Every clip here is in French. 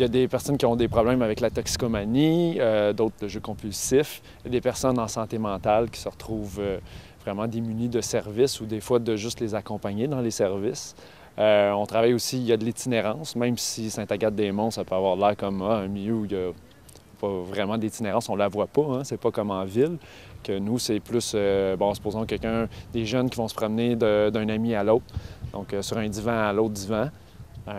Il y a des personnes qui ont des problèmes avec la toxicomanie, d'autres de jeux compulsifs. Il y a des personnes en santé mentale qui se retrouvent vraiment démunies de services ou des fois de juste les accompagner dans les services. On travaille aussi, il y a de l'itinérance, même si Sainte-Agathe-des-Monts, ça peut avoir l'air comme un milieu où il n'y a pas vraiment d'itinérance, on ne la voit pas, hein? C'est pas comme en ville. Que nous, c'est plus, bon, supposons des jeunes qui vont se promener d'un ami à l'autre, donc sur un divan à l'autre divan.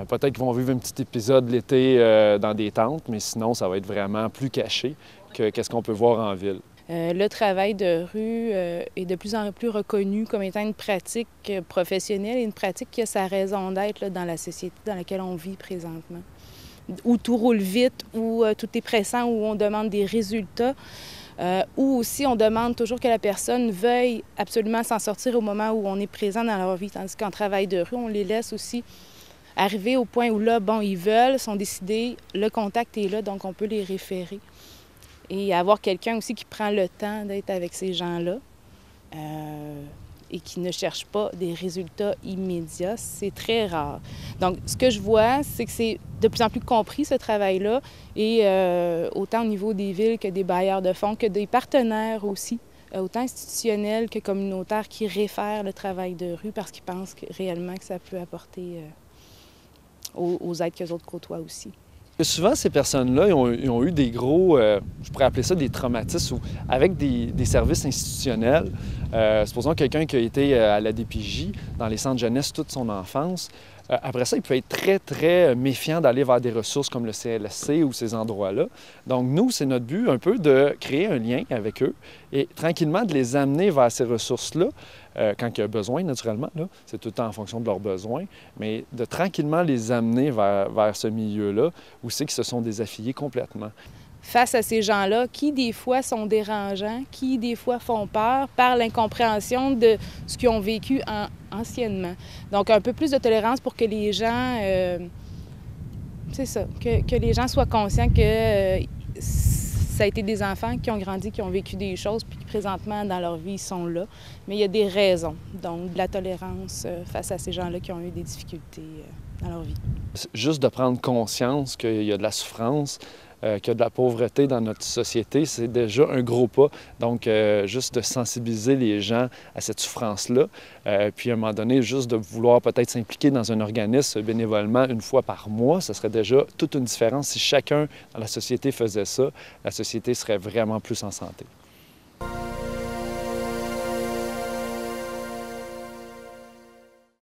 Peut-être qu'ils vont vivre un petit épisode l'été dans des tentes, mais sinon, ça va être vraiment plus caché que qu'est-ce qu'on peut voir en ville. Le travail de rue est de plus en plus reconnu comme étant une pratique professionnelle et une pratique qui a sa raison d'être dans la société dans laquelle on vit présentement. Où tout roule vite, où tout est pressant, où on demande des résultats, où aussi on demande toujours que la personne veuille absolument s'en sortir au moment où on est présent dans leur vie. Tandis qu'en travail de rue, on les laisse aussi arriver au point où là, bon, ils veulent, sont décidés, le contact est là, donc on peut les référer. Et avoir quelqu'un aussi qui prend le temps d'être avec ces gens-là et qui ne cherche pas des résultats immédiats, c'est très rare. Donc, ce que je vois, c'est que c'est de plus en plus compris, ce travail-là, et autant au niveau des villes que des bailleurs de fonds, que des partenaires aussi, autant institutionnels que communautaires, qui réfèrent le travail de rue parce qu'ils pensent réellement que ça peut apporter aux aides qu'eux autres côtoient aussi. Souvent, ces personnes-là, ils ont eu des gros, je pourrais appeler ça des traumatismes, avec des services institutionnels. Supposons quelqu'un qui a été à la DPJ, dans les centres jeunesse toute son enfance. Après ça, il peut être très, très méfiant d'aller vers des ressources comme le CLSC ou ces endroits-là. Donc, nous, c'est notre but un peu de créer un lien avec eux et tranquillement de les amener vers ces ressources-là, quand il y a besoin, naturellement. C'est tout le temps en fonction de leurs besoins, mais de tranquillement les amener vers ce milieu-là où c'est qu'ils se sont désaffiliés complètement. Face à ces gens-là qui, des fois, sont dérangeants, qui, des fois, font peur par l'incompréhension de ce qu'ils ont vécu anciennement. Donc, un peu plus de tolérance pour que les gens, c'est ça, que les gens soient conscients que ça a été des enfants qui ont grandi, qui ont vécu des choses, puis qui, présentement, dans leur vie, ils sont là. Mais il y a des raisons, donc de la tolérance face à ces gens-là qui ont eu des difficultés dans leur vie. Juste de prendre conscience qu'il y a de la souffrance, qu'il y a de la pauvreté dans notre société, c'est déjà un gros pas. Donc, juste de sensibiliser les gens à cette souffrance-là, puis à un moment donné, juste de vouloir peut-être s'impliquer dans un organisme bénévolement une fois par mois, ce serait déjà toute une différence. Si chacun dans la société faisait ça, la société serait vraiment plus en santé.